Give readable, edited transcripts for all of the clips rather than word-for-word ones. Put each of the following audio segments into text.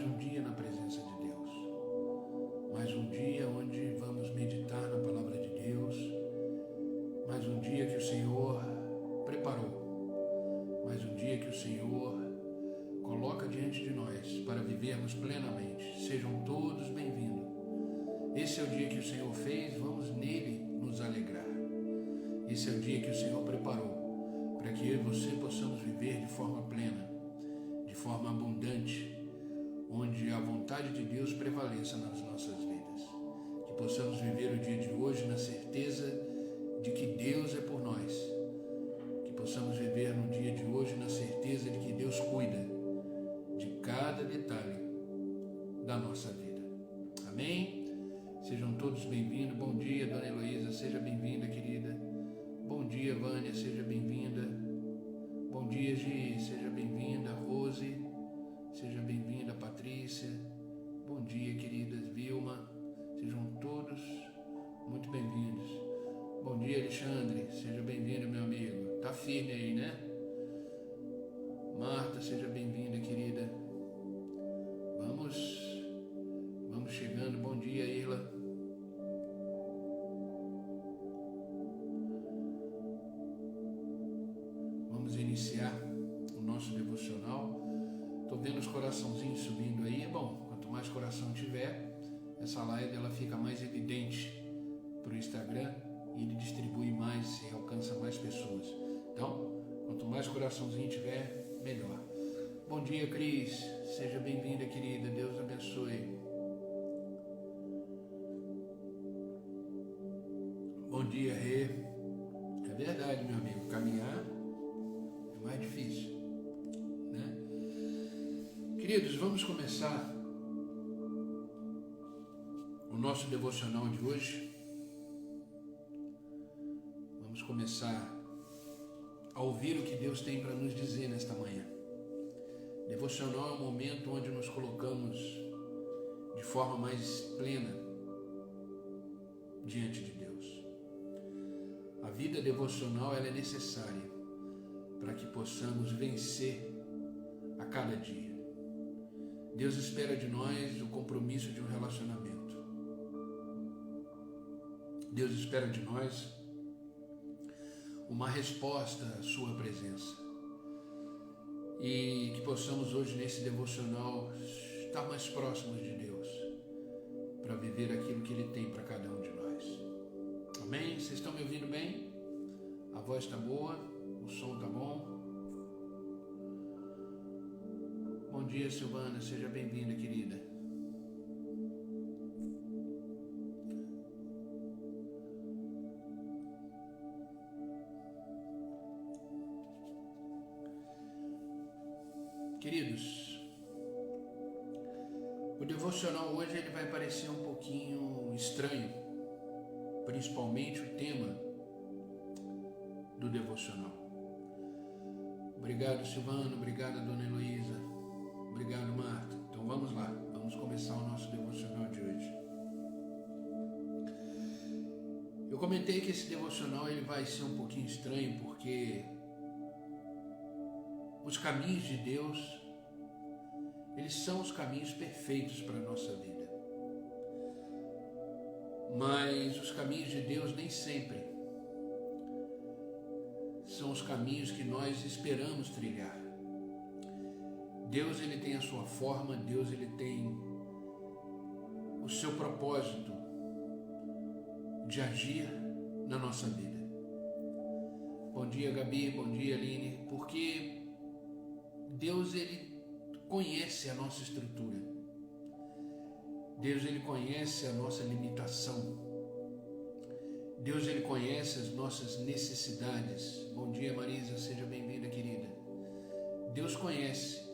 um dia na presença de Deus, mais um dia onde vamos meditar na palavra de Deus, mais um dia que o Senhor preparou, mais um dia que o Senhor coloca diante de nós para vivermos plenamente. Sejam todos bem-vindos. Esse é o dia que o Senhor fez, vamos nele nos alegrar. Esse é o dia que o Senhor preparou para que eu e você possamos viver de forma plena, de forma abundante, onde a vontade de Deus prevaleça nas nossas vidas. Que possamos viver o dia de hoje na certeza de que Deus é por nós. Que possamos viver no dia de hoje na certeza de que Deus cuida de cada detalhe da nossa vida. Amém? Sejam todos bem-vindos. Bom dia, Dona Heloísa, seja bem-vinda, querida. Bom dia, Vânia, seja bem-vinda. Bom dia, Gi, seja bem-vinda. Rose, seja bem-vinda. Patrícia, bom dia, queridas. Vilma, sejam todos muito bem-vindos. Bom dia, Alexandre, seja bem-vindo, meu amigo. Tá firme aí, né? Marta, seja bem-vinda, querida. Vamos chegando. Bom dia, Irla. Vamos iniciar o nosso devocional. Tô vendo os coraçãozinhos subindo aí. Bom, quanto mais coração tiver, essa live ela fica mais evidente para o Instagram e ele distribui mais e alcança mais pessoas. Então, quanto mais coraçãozinho tiver, melhor. Bom dia, Cris. Seja bem-vinda, querida. Deus abençoe. Bom dia, Rê. É verdade, meu amigo. Caminhar é mais difícil, né? Queridos, vamos começar o nosso devocional de hoje. Vamos começar a ouvir o que Deus tem para nos dizer nesta manhã. Devocional é um momento onde nos colocamos de forma mais plena diante de Deus. A vida devocional ela é necessária para que possamos vencer a cada dia. Deus espera de nós o compromisso de um relacionamento. Deus espera de nós uma resposta à sua presença. E que possamos hoje nesse devocional estar mais próximos de Deus para viver aquilo que Ele tem para cada um de nós. Amém? Vocês estão me ouvindo bem? A voz está boa? O som está bom? Bom dia, Silvana, seja bem-vinda, querida. Queridos, o devocional hoje ele vai parecer um pouquinho estranho, principalmente o tema do devocional. Obrigado, Silvano, obrigado, Dona Heloísa, obrigado, Marta. Então vamos lá, vamos começar o nosso devocional de hoje. Eu comentei que esse devocional ele vai ser um pouquinho estranho porque os caminhos de Deus, eles são os caminhos perfeitos para a nossa vida. Mas os caminhos de Deus nem sempre são os caminhos que nós esperamos trilhar. Deus ele tem a sua forma, Deus ele tem o seu propósito de agir na nossa vida. Bom dia, Gabi, bom dia, Aline, porque Deus ele conhece a nossa estrutura. Deus ele conhece a nossa limitação. Deus ele conhece as nossas necessidades. Bom dia, Marisa, seja bem-vinda, querida. Deus conhece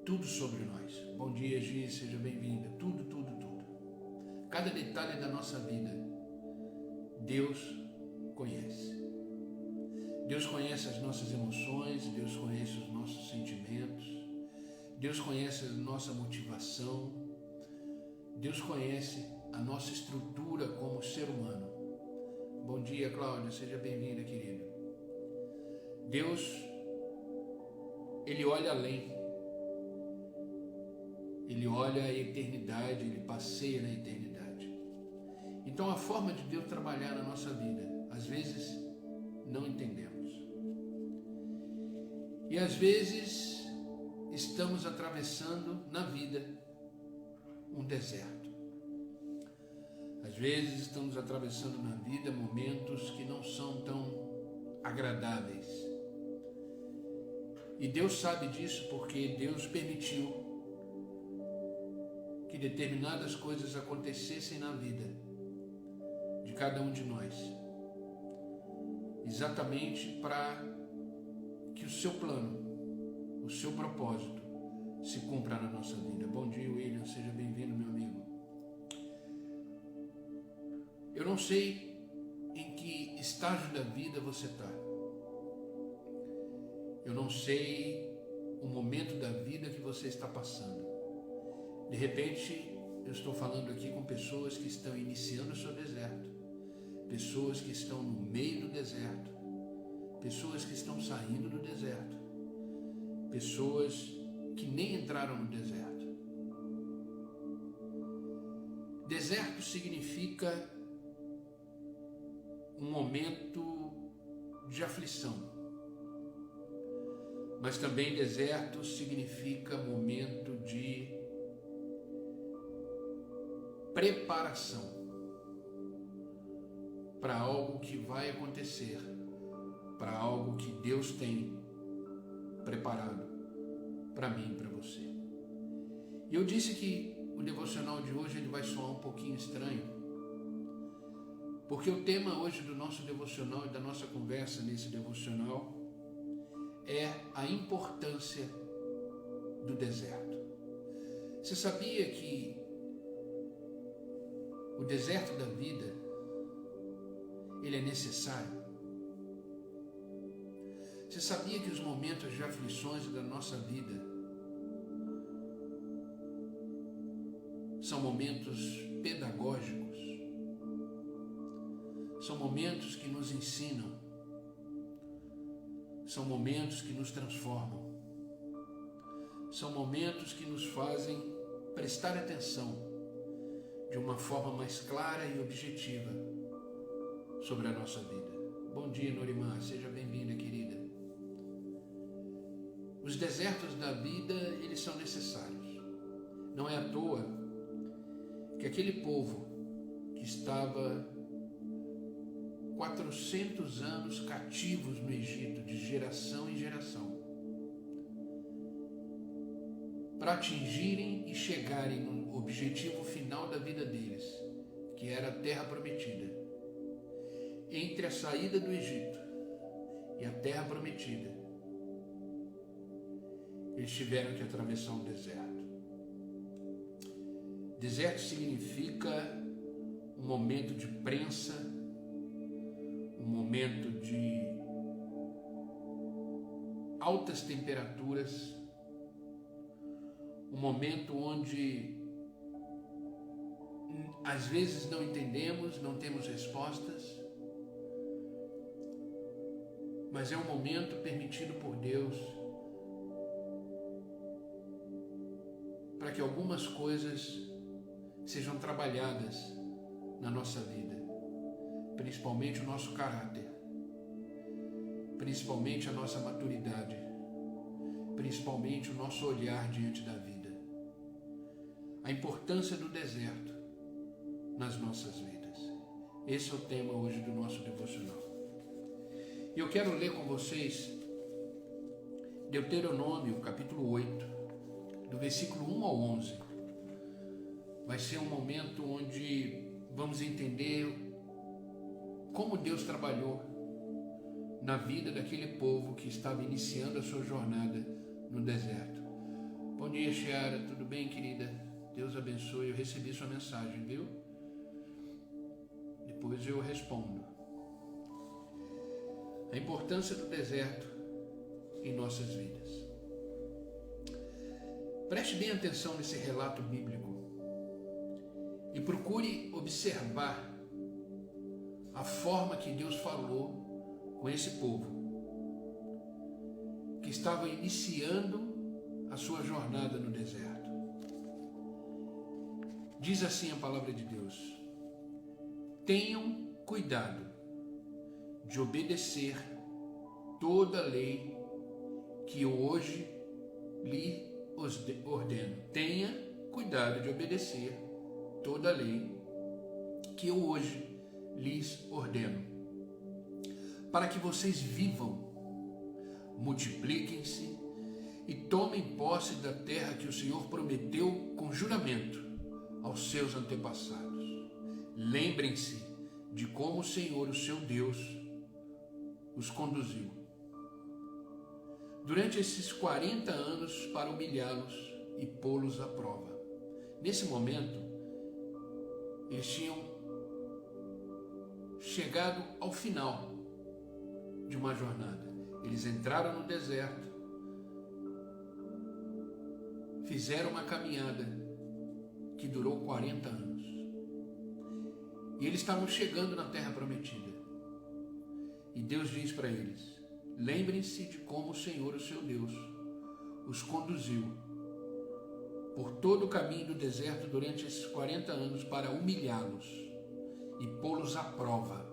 tudo sobre nós. Bom dia, Gi, seja bem-vinda. Tudo, tudo, tudo. Cada detalhe da nossa vida, Deus conhece. Deus conhece as nossas emoções, Deus conhece os nossos sentimentos, Deus conhece a nossa motivação, Deus conhece a nossa estrutura como ser humano. Bom dia, Cláudia, seja bem-vinda, querida. Deus, Ele olha além ele olha a eternidade, ele passeia na eternidade. Então a forma de Deus trabalhar na nossa vida, às vezes não entendemos. E às vezes estamos atravessando na vida um deserto. Às vezes estamos atravessando na vida momentos que não são tão agradáveis. E Deus sabe disso porque Deus permitiu que determinadas coisas acontecessem na vida de cada um de nós, exatamente para que o seu plano, o seu propósito se cumpra na nossa vida. Bom dia, William, seja bem-vindo, meu amigo. Eu não sei em que estágio da vida você está. Eu não sei o momento da vida que você está passando. De repente, eu estou falando aqui com pessoas que estão iniciando o seu deserto, pessoas que estão no meio do deserto, pessoas que estão saindo do deserto, pessoas que nem entraram no deserto. Deserto significa um momento de aflição, mas também deserto significa momento de preparação para algo que vai acontecer, para algo que Deus tem preparado para mim e para você. E eu disse que o devocional de hoje ele vai soar um pouquinho estranho, porque o tema hoje do nosso devocional e da nossa conversa nesse devocional é a importância do deserto. Você sabia que o deserto da vida, ele é necessário? Você sabia que os momentos de aflições da nossa vida são momentos pedagógicos? São momentos que nos ensinam, são momentos que nos transformam, são momentos que nos fazem prestar atenção de uma forma mais clara e objetiva sobre a nossa vida. Bom dia, Norimar, seja bem-vinda, querida. Os desertos da vida, eles são necessários. Não é à toa que aquele povo que estava 400 anos cativos no Egito, de geração em geração, para atingirem e chegarem no objetivo final da vida deles, que era a terra prometida. Entre a saída do Egito e a terra prometida, eles tiveram que atravessar um deserto. Deserto significa um momento de prensa, um momento de altas temperaturas, um momento onde às vezes não entendemos, não temos respostas, mas é um momento permitido por Deus para que algumas coisas sejam trabalhadas na nossa vida, principalmente o nosso caráter, principalmente a nossa maturidade, principalmente o nosso olhar diante da vida. A importância do deserto nas nossas vidas. Esse é o tema hoje do nosso devocional. E eu quero ler com vocês Deuteronômio, capítulo 8, do versículo 1 ao 11. Vai ser um momento onde vamos entender como Deus trabalhou na vida daquele povo que estava iniciando a sua jornada no deserto. Bom dia, Chiara, tudo bem, querida? Deus abençoe, eu recebi sua mensagem, viu? Depois eu respondo. A importância do deserto em nossas vidas. Preste bem atenção nesse relato bíblico e procure observar a forma que Deus falou com esse povo que estava iniciando a sua jornada no deserto. Diz assim a palavra de Deus: tenham cuidado de obedecer toda a lei que eu hoje lhe ordeno. Tenha cuidado de obedecer toda a lei que eu hoje lhes ordeno, para que vocês vivam, multipliquem-se e tomem posse da terra que o Senhor prometeu com juramento aos seus antepassados. Lembrem-se de como o Senhor, o seu Deus, os conduziu durante esses 40 anos para humilhá-los e pô-los à prova. Nesse momento, eles tinham chegado ao final de uma jornada. Eles entraram no deserto, fizeram uma caminhada que durou 40 anos. E eles estavam chegando na terra prometida. E Deus diz para eles: lembrem-se de como o Senhor, o seu Deus, os conduziu por todo o caminho do deserto durante esses 40 anos para humilhá-los e pô-los à prova,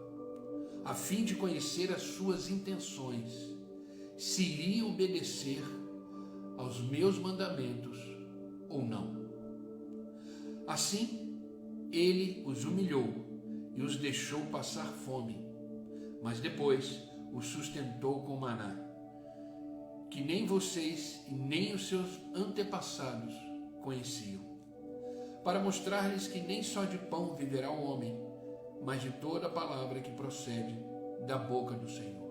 a fim de conhecer as suas intenções, se iriam obedecer aos meus mandamentos ou não. Assim, ele os humilhou e os deixou passar fome, mas depois os sustentou com maná, que nem vocês e nem os seus antepassados conheciam, para mostrar-lhes que nem só de pão viverá o homem, mas de toda a palavra que procede da boca do Senhor.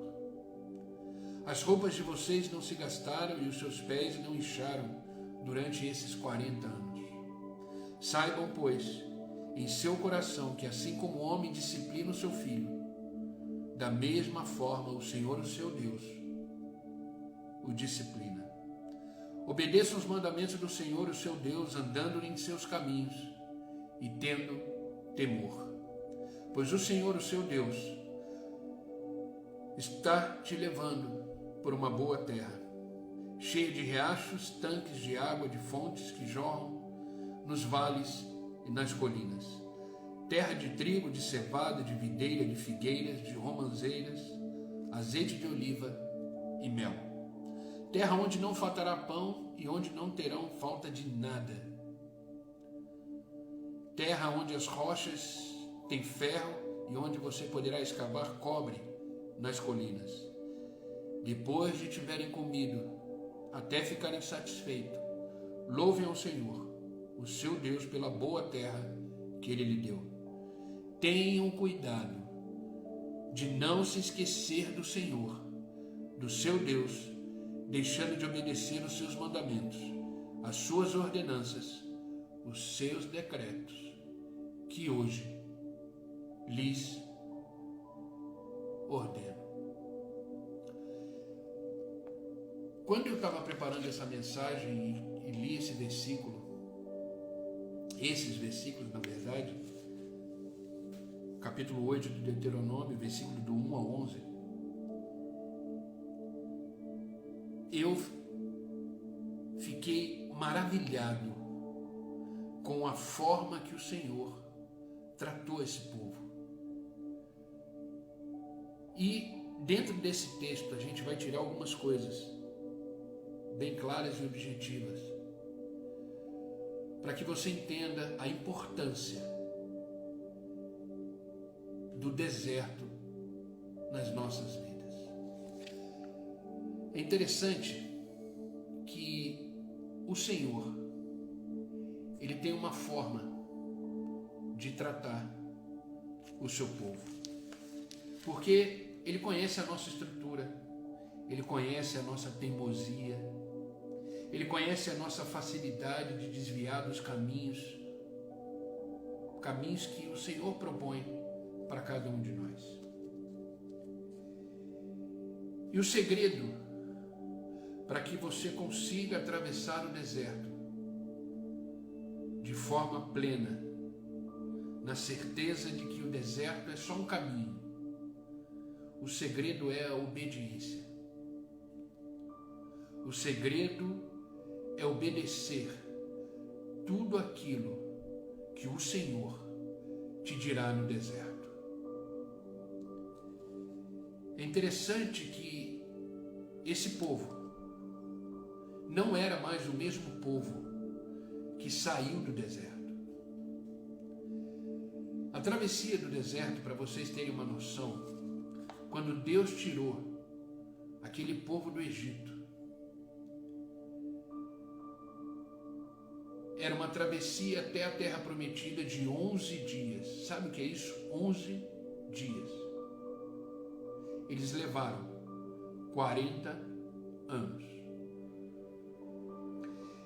As roupas de vocês não se gastaram e os seus pés não incharam durante esses 40 anos. Saibam, pois, em seu coração que assim como o homem disciplina o seu filho, da mesma forma o Senhor, o seu Deus, o disciplina. Obedeçam os mandamentos do Senhor, o seu Deus, andando em seus caminhos e tendo temor. Pois o Senhor, o seu Deus, está te levando por uma boa terra, cheia de riachos, tanques de água, de fontes que jorram nos vales e nas colinas, terra de trigo, de cevada, de videira, de figueiras, de romãzeiras, azeite de oliva e mel, terra onde não faltará pão e onde não terão falta de nada, terra onde as rochas têm ferro e onde você poderá escavar cobre nas colinas. Depois de tiverem comido até ficarem satisfeitos, louvem ao Senhor, o seu Deus, pela boa terra que Ele lhe deu. Tenham cuidado de não se esquecer do Senhor, do seu Deus, deixando de obedecer os seus mandamentos, as suas ordenanças, os seus decretos, que hoje lhes ordeno. Quando eu estava preparando essa mensagem e li esse versículo, esses versículos, na verdade, capítulo 8 do Deuteronômio, versículo do 1 ao 11, eu fiquei maravilhado com a forma que o Senhor tratou esse povo. E dentro desse texto a gente vai tirar algumas coisas bem claras e objetivas, para que você entenda a importância do deserto nas nossas vidas. É interessante que o Senhor, Ele tem uma forma de tratar o seu povo, porque Ele conhece a nossa estrutura, Ele conhece a nossa teimosia, Ele conhece a nossa facilidade de desviar dos caminhos que o Senhor propõe para cada um de nós. E o segredo para que você consiga atravessar o deserto de forma plena, na certeza de que o deserto é só um caminho, o segredo é a obediência. O segredo é obedecer tudo aquilo que o Senhor te dirá no deserto. É interessante que esse povo não era mais o mesmo povo que saiu do deserto. A travessia do deserto, para vocês terem uma noção, quando Deus tirou aquele povo do Egito, era uma travessia até a terra prometida de 11 dias. Sabe o que é isso? 11 dias. Eles levaram 40 anos.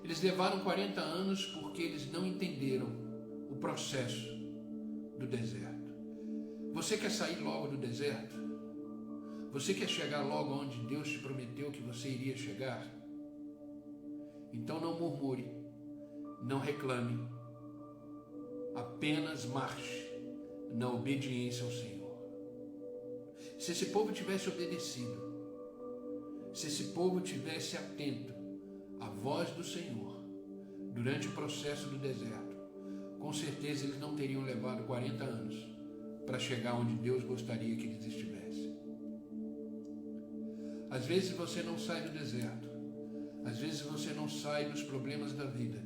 Eles levaram 40 anos porque eles não entenderam o processo do deserto. Você quer sair logo do deserto? Você quer chegar logo onde Deus te prometeu que você iria chegar? Então não murmure, não reclame, apenas marche na obediência ao Senhor. Se esse povo tivesse obedecido, se esse povo tivesse atento à voz do Senhor durante o processo do deserto, com certeza eles não teriam levado 40 anos para chegar onde Deus gostaria que eles estivessem. Às vezes você não sai do deserto, às vezes você não sai dos problemas da vida,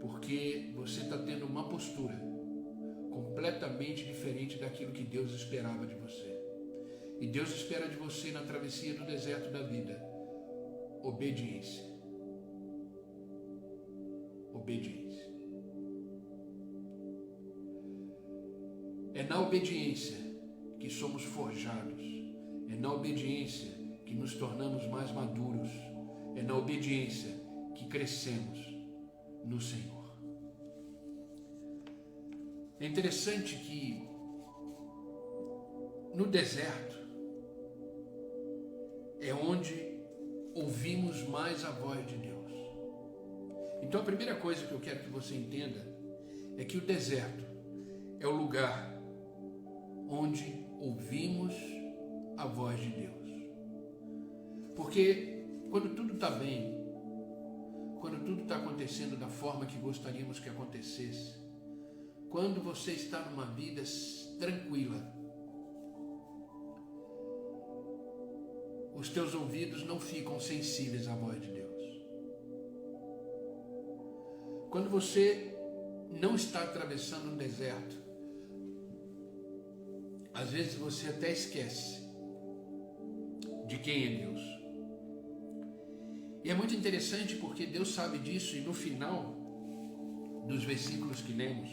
porque você está tendo uma postura completamente diferente daquilo que Deus esperava de você. E Deus espera de você na travessia do deserto da vida obediência. Obediência. É na obediência que somos forjados. É na obediência que nos tornamos mais maduros. É na obediência que crescemos no Senhor. É interessante que no deserto é onde ouvimos mais a voz de Deus. Então a primeira coisa que eu quero que você entenda é que o deserto é o lugar onde ouvimos a voz de Deus. Porque quando tudo está bem, quando tudo está acontecendo da forma que gostaríamos que acontecesse, quando você está numa vida tranquila, os teus ouvidos não ficam sensíveis à voz de Deus. Quando você não está atravessando um deserto, às vezes você até esquece de quem é Deus. E é muito interessante porque Deus sabe disso, e no final dos versículos que lemos,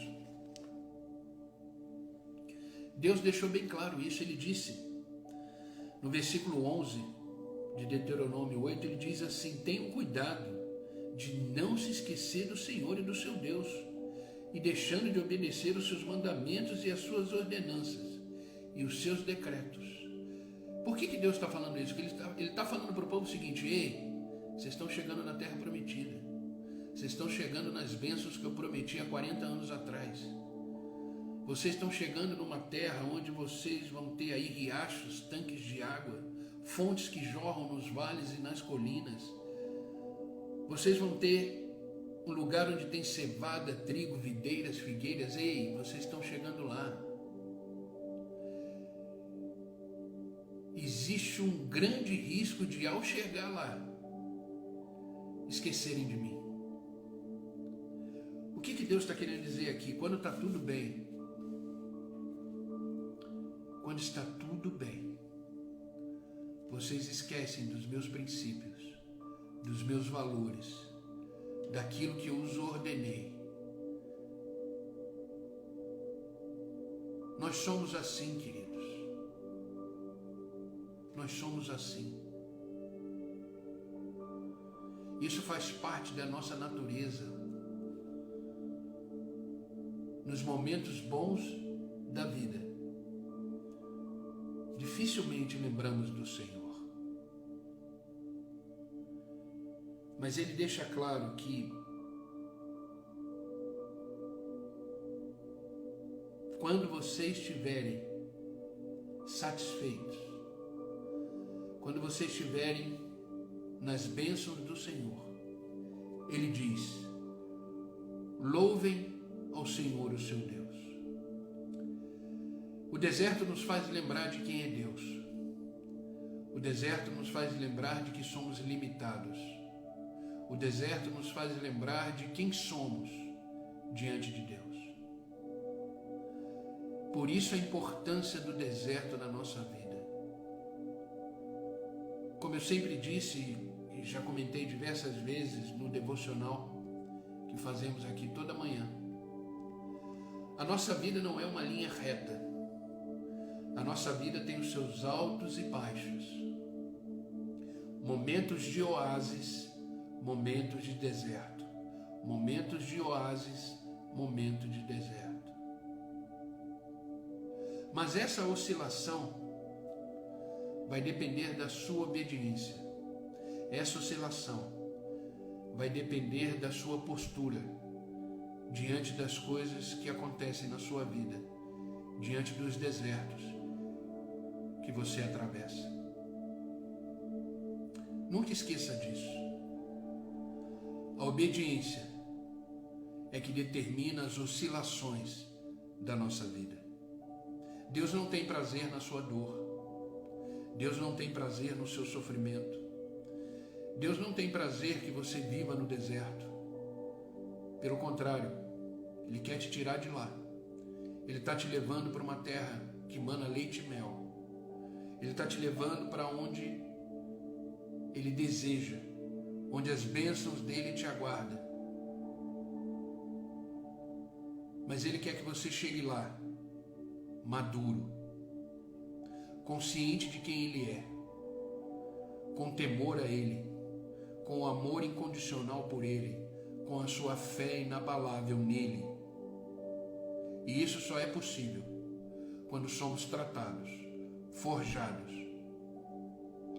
Deus deixou bem claro isso. Ele disse, no versículo 11 de Deuteronômio 8, ele diz assim: tenham cuidado de não se esquecer do Senhor e do seu Deus, e deixando de obedecer os seus mandamentos e as suas ordenanças e os seus decretos. Por que Deus está falando isso? Porque ele está falando para o povo o seguinte: ei, vocês estão chegando na terra prometida, vocês estão chegando nas bênçãos que eu prometi há 40 anos atrás. Vocês estão chegando numa terra onde vocês vão ter aí riachos, tanques de água, fontes que jorram nos vales e nas colinas. Vocês vão ter um lugar onde tem cevada, trigo, videiras, figueiras. Ei, vocês estão chegando lá. Existe um grande risco de, ao chegar lá, esquecerem de mim. O que Deus está querendo dizer aqui? Quando está tudo bem, quando está tudo bem, vocês esquecem dos meus princípios, dos meus valores, daquilo que eu os ordenei. Nós somos assim, queridos. Nós somos assim. Isso faz parte da nossa natureza. Nos momentos bons da vida, dificilmente lembramos do Senhor. Mas Ele deixa claro que quando vocês estiverem satisfeitos, quando vocês estiverem nas bênçãos do Senhor, Ele diz: louvem ao Senhor, o seu Deus. O deserto nos faz lembrar de quem é Deus. O deserto nos faz lembrar de que somos limitados. O deserto nos faz lembrar de quem somos diante de Deus. Por isso a importância do deserto na nossa vida. Como eu sempre disse e já comentei diversas vezes no devocional que fazemos aqui toda manhã, a nossa vida não é uma linha reta. A nossa vida tem os seus altos e baixos, momentos de oásis, momentos de deserto, momentos de oásis, momento de deserto. Mas essa oscilação vai depender da sua obediência. Essa oscilação vai depender da sua postura diante das coisas que acontecem na sua vida, diante dos desertos que você atravessa. Nunca esqueça disso. A obediência é que determina as oscilações da nossa vida. Deus não tem prazer na sua dor. Deus não tem prazer no seu sofrimento. Deus não tem prazer que você viva no deserto. Pelo contrário, Ele quer te tirar de lá. Ele está te levando para uma terra que mana leite e mel. Ele está te levando para onde Ele deseja, onde as bênçãos dele te aguardam. Mas Ele quer que você chegue lá, maduro, consciente de quem Ele é, com temor a Ele, com amor incondicional por Ele, com a sua fé inabalável nele. E isso só é possível quando somos tratados, forjados,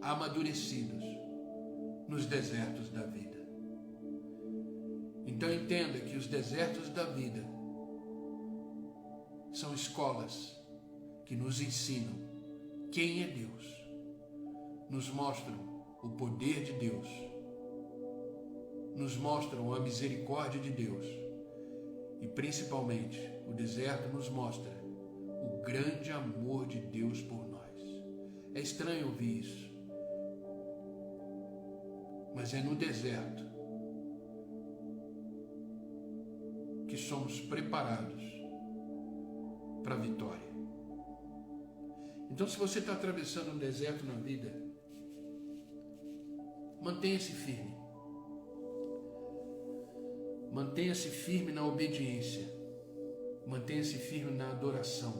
amadurecidos nos desertos da vida. Então entenda que os desertos da vida são escolas que nos ensinam quem é Deus, nos mostram o poder de Deus, nos mostram a misericórdia de Deus e principalmente o deserto nos mostra o grande amor de Deus por nós. É estranho ouvir isso, mas é no deserto que somos preparados para a vitória. Então, se você está atravessando um deserto na vida, mantenha-se firme. Mantenha-se firme na obediência. Mantenha-se firme na adoração.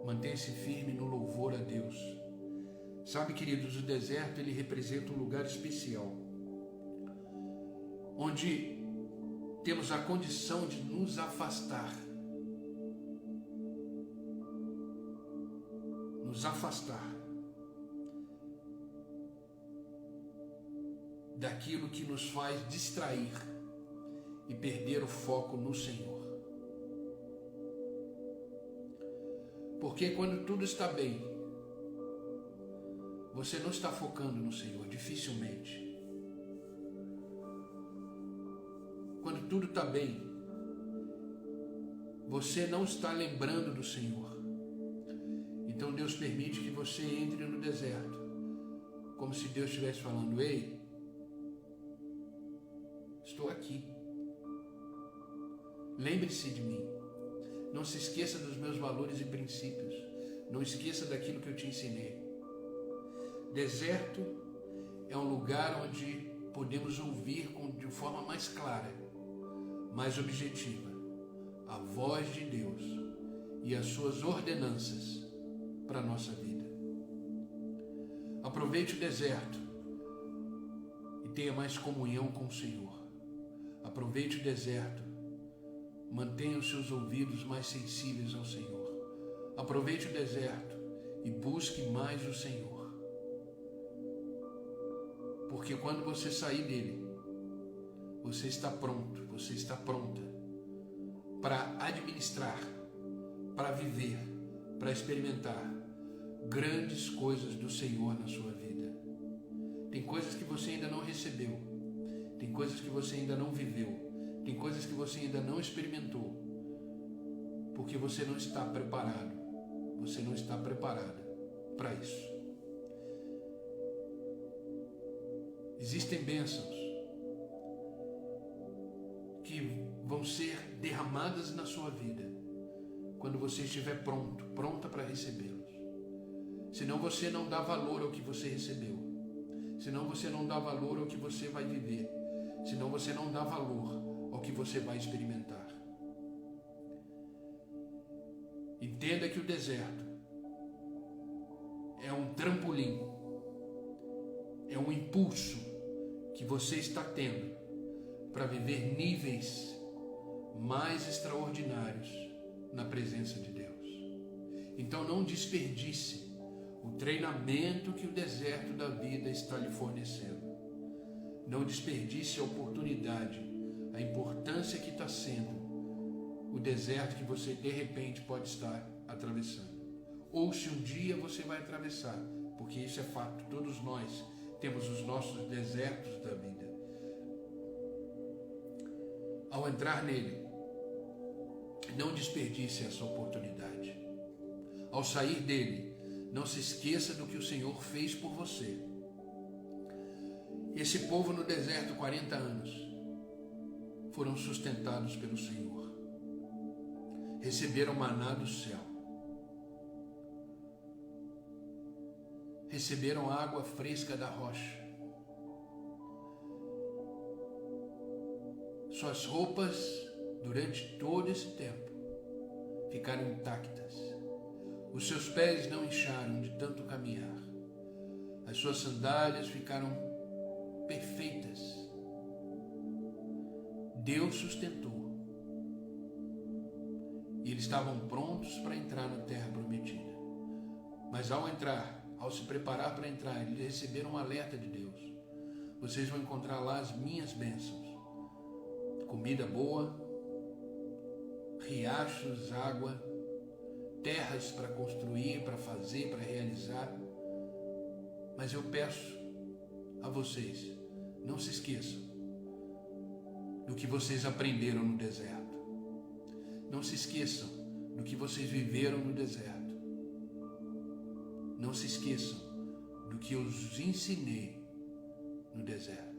Mantenha-se firme no louvor a Deus. Sabe, queridos, o deserto ele representa um lugar especial, onde temos a condição de nos afastar. Nos afastar daquilo que nos faz distrair e perder o foco no Senhor. Porque quando tudo está bem, você não está focando no Senhor, dificilmente. Quando tudo está bem, você não está lembrando do Senhor. Então Deus permite que você entre no deserto, como se Deus estivesse falando: ei, estou aqui. Lembre-se de mim. Não se esqueça dos meus valores e princípios. Não esqueça daquilo que eu te ensinei. Deserto é um lugar onde podemos ouvir de forma mais clara, mais objetiva, a voz de Deus e as suas ordenanças para a nossa vida. Aproveite o deserto e tenha mais comunhão com o Senhor. Aproveite o deserto, mantenha os seus ouvidos mais sensíveis ao Senhor. Aproveite o deserto e busque mais o Senhor. Porque quando você sair dele, você está pronto, você está pronta para administrar, para viver, para experimentar grandes coisas do Senhor na sua vida. Tem coisas que você ainda não recebeu, tem coisas que você ainda não viveu, tem coisas que você ainda não experimentou, porque você não está preparado, você não está preparada para isso. Existem bênçãos que vão ser derramadas na sua vida quando você estiver pronta para recebê-los. Senão você não dá valor ao que você recebeu. Senão você não dá valor ao que você vai viver. Senão você não dá valor ao que você vai experimentar. Entenda que o deserto é um trampolim, é um impulso que você está tendo para viver níveis mais extraordinários na presença de Deus. Então não desperdice o treinamento que o deserto da vida está lhe fornecendo. Não desperdice a oportunidade, a importância que está sendo o deserto que você de repente pode estar atravessando. Ou se um dia você vai atravessar, porque isso é fato, todos nós temos os nossos desertos da vida. Ao entrar nele, não desperdice essa oportunidade. Ao sair dele, não se esqueça do que o Senhor fez por você. Esse povo no deserto, 40 anos, foram sustentados pelo Senhor. Receberam maná do céu. Receberam água fresca da rocha. Suas roupas, durante todo esse tempo, ficaram intactas. Os seus pés não incharam de tanto caminhar. As suas sandálias ficaram perfeitas. Deus sustentou. E eles estavam prontos para entrar na terra prometida. Mas ao entrar, ao se preparar para entrar, eles receberam um alerta de Deus. Vocês vão encontrar lá as minhas bênçãos. Comida boa, riachos, água, terras para construir, para fazer, para realizar. Mas eu peço a vocês, não se esqueçam do que vocês aprenderam no deserto. Não se esqueçam do que vocês viveram no deserto. Não se esqueçam do que eu os ensinei no deserto.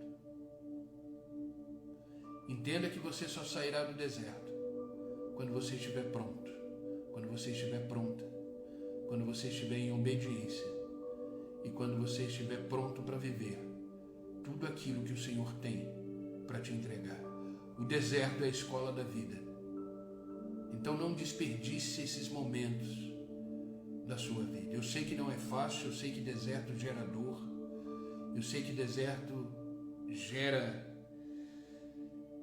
Entenda que você só sairá do deserto quando você estiver pronto, quando você estiver pronta, quando você estiver em obediência e quando você estiver pronto para viver tudo aquilo que o Senhor tem para te entregar. O deserto é a escola da vida. Então não desperdice esses momentos da sua vida. Eu sei que não é fácil, eu sei que deserto gera dor, eu sei que deserto gera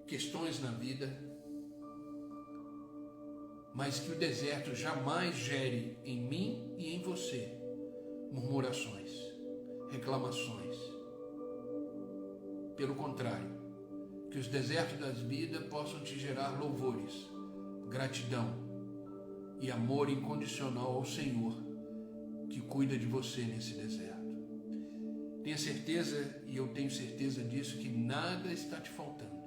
questões na vida, mas que o deserto jamais gere em mim e em você murmurações, reclamações. Pelo contrário, que os desertos das vidas possam te gerar louvores, gratidão e amor incondicional ao Senhor que cuida de você nesse deserto. Tenha certeza, e eu tenho certeza disso, que nada está te faltando.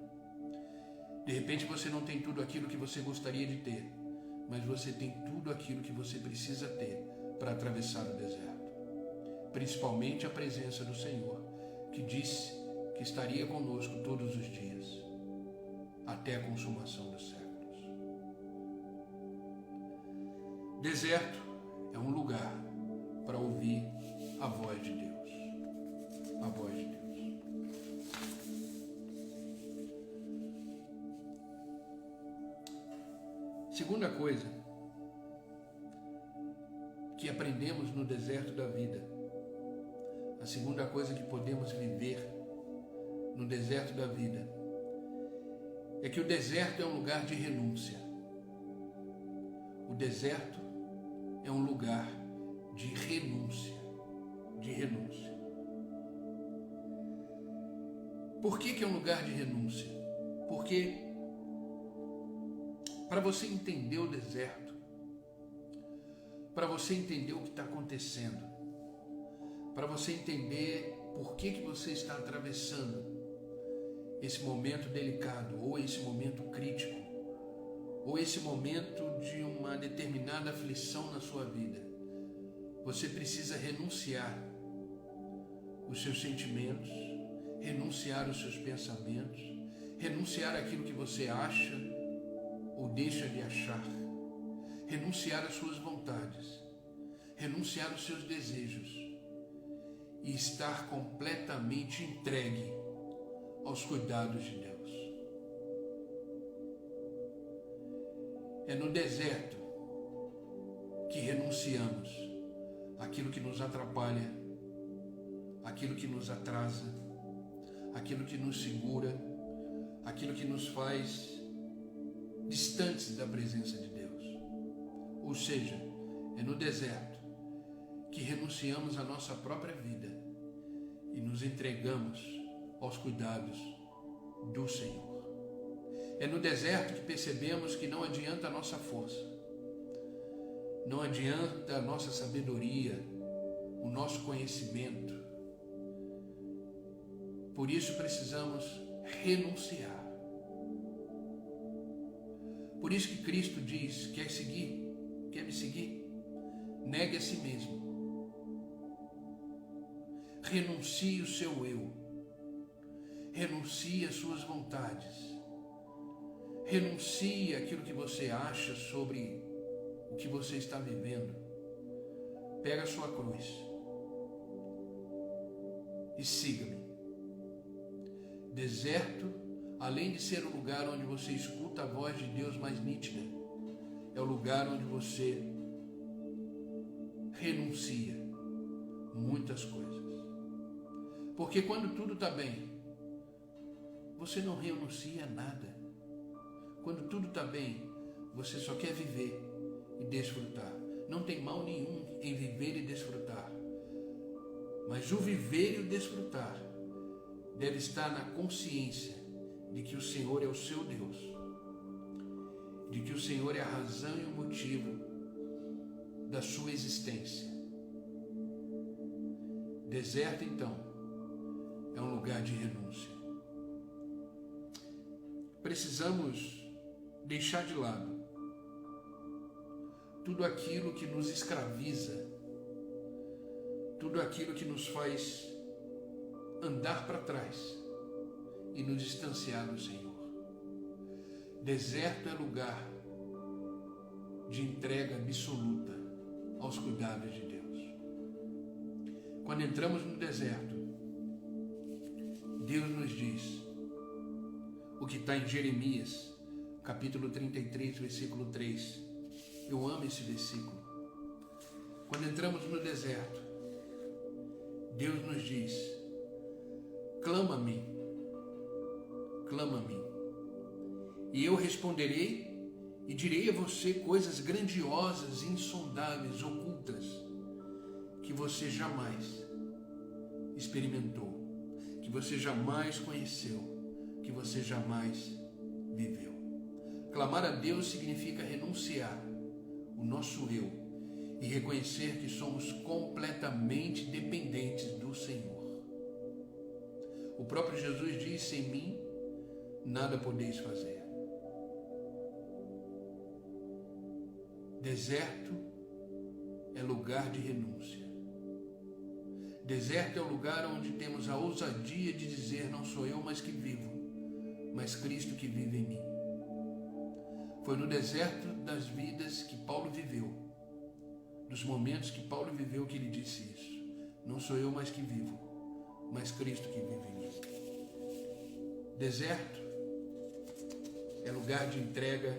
De repente você não tem tudo aquilo que você gostaria de ter, mas você tem tudo aquilo que você precisa ter para atravessar o deserto. Principalmente a presença do Senhor, que disse que estaria conosco todos os dias, até a consumação dos séculos. Deserto é um lugar para ouvir a voz de Deus. A voz de Deus. Segunda coisa que aprendemos no deserto da vida, a segunda coisa que podemos viver no deserto da vida, é que o deserto é um lugar de renúncia. O deserto é um lugar de renúncia, de renúncia. Por que é um lugar de renúncia? Porque para você entender o deserto, para você entender o que está acontecendo, para você entender por que você está atravessando esse momento delicado ou esse momento crítico ou esse momento de uma determinada aflição na sua vida, você precisa renunciar os seus sentimentos, renunciar os seus pensamentos, renunciar aquilo que você acha ou deixa de achar, renunciar às suas vontades, renunciar os seus desejos e estar completamente entregue aos cuidados de Deus. É no deserto que renunciamos àquilo que nos atrapalha, aquilo que nos atrasa, aquilo que nos segura, aquilo que nos faz distantes da presença de Deus. Ou seja, é no deserto que renunciamos à nossa própria vida e nos entregamos aos cuidados do Senhor. É no deserto que percebemos que não adianta a nossa força, não adianta a nossa sabedoria, o nosso conhecimento. Por isso precisamos renunciar. Por isso que Cristo diz: quer me seguir? Negue a si mesmo. Renuncie o seu eu. Renuncie às suas vontades. Renuncie àquilo que você acha sobre o que você está vivendo. Pega a sua cruz e siga-me. Deserto, além de ser o lugar onde você escuta a voz de Deus mais nítida, é o lugar onde você renuncia muitas coisas. Porque quando tudo está bem, você não renuncia a nada. Quando tudo está bem, você só quer viver e desfrutar. Não tem mal nenhum em viver e desfrutar. Mas o viver e o desfrutar deve estar na consciência de que o Senhor é o seu Deus, de que o Senhor é a razão e o motivo da sua existência. Deserto, então, é um lugar de renúncia. Precisamos deixar de lado tudo aquilo que nos escraviza, tudo aquilo que nos faz andar para trás e nos distanciar do Senhor. Deserto é lugar de entrega absoluta aos cuidados de Deus. Quando entramos no deserto, Deus nos diz o que está em Jeremias, capítulo 33, versículo 3. Eu amo esse versículo. Quando entramos no deserto, Deus nos diz: clama-me, clama-me, e eu responderei e direi a você coisas grandiosas, insondáveis, ocultas, que você jamais experimentou, que você jamais conheceu, que você jamais viveu. Clamar a Deus significa renunciar o nosso eu e reconhecer que somos completamente dependentes do Senhor. O próprio Jesus disse: sem mim nada podeis fazer. Deserto é lugar de renúncia. Deserto é o lugar onde temos a ousadia de dizer: não sou eu mais que vivo, mas Cristo que vive em mim. Foi no deserto das vidas que Paulo viveu, dos momentos que Paulo viveu, que ele disse isso: não sou eu mais que vivo, mas Cristo que vive em mim. Deserto é lugar de entrega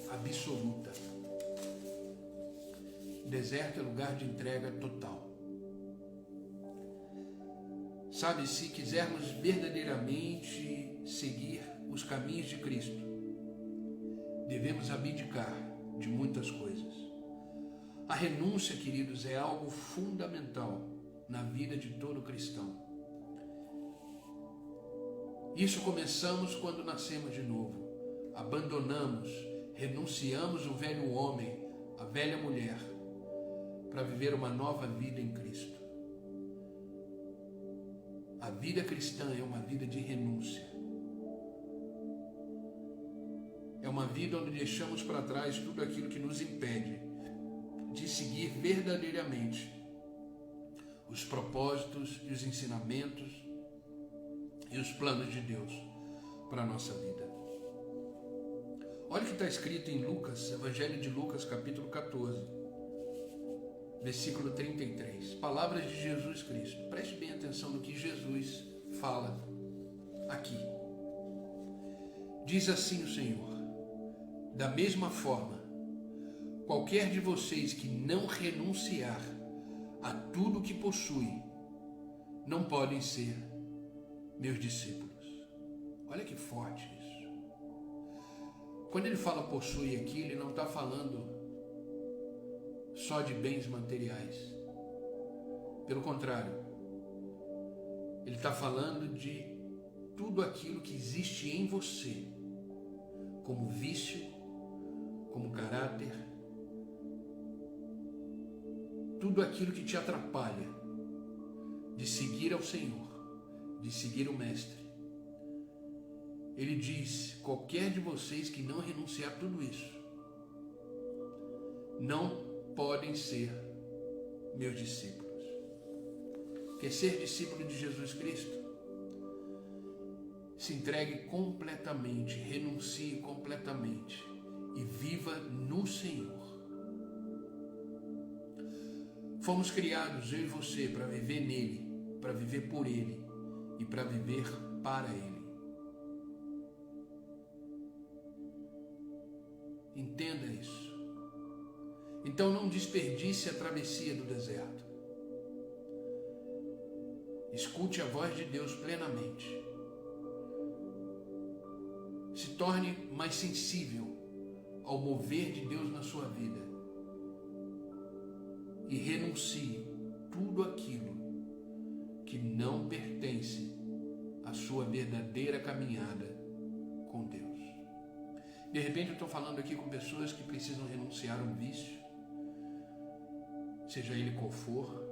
absoluta. Deserto é lugar de entrega total. Sabe, se quisermos verdadeiramente seguir os caminhos de Cristo, devemos abdicar de muitas coisas. A renúncia, queridos, é algo fundamental na vida de todo cristão. Isso começamos quando nascemos de novo. Abandonamos, renunciamos o velho homem, a velha mulher, para viver uma nova vida em Cristo. A vida cristã é uma vida de renúncia. É uma vida onde deixamos para trás tudo aquilo que nos impede de seguir verdadeiramente os propósitos e os ensinamentos e os planos de Deus para a nossa vida. Olha o que está escrito em Lucas, Evangelho de Lucas, capítulo 14, versículo 33. Palavras de Jesus Cristo. Preste bem atenção no que Jesus fala aqui. Diz assim o Senhor: da mesma forma, qualquer de vocês que não renunciar a tudo que possui, não podem ser meus discípulos. Olha que forte isso. Quando ele fala possui aqui, ele não está falando só de bens materiais. Pelo contrário, ele está falando de tudo aquilo que existe em você, como vício, como caráter, tudo aquilo que te atrapalha de seguir ao Senhor, de seguir o Mestre. Ele diz: qualquer de vocês que não renunciar a tudo isso, não podem ser meus discípulos. Quer ser discípulo de Jesus Cristo? Se entregue completamente, renuncie completamente e viva no Senhor. Fomos criados, eu e você, para viver nele, para viver por ele e para viver para ele. Entenda isso. Então não desperdice a travessia do deserto. Escute a voz de Deus plenamente. Se torne mais sensível ao mover de Deus na sua vida e renuncie tudo aquilo que não pertence à sua verdadeira caminhada com Deus. De repente eu estou falando aqui com pessoas que precisam renunciar a um vício, seja ele qual for.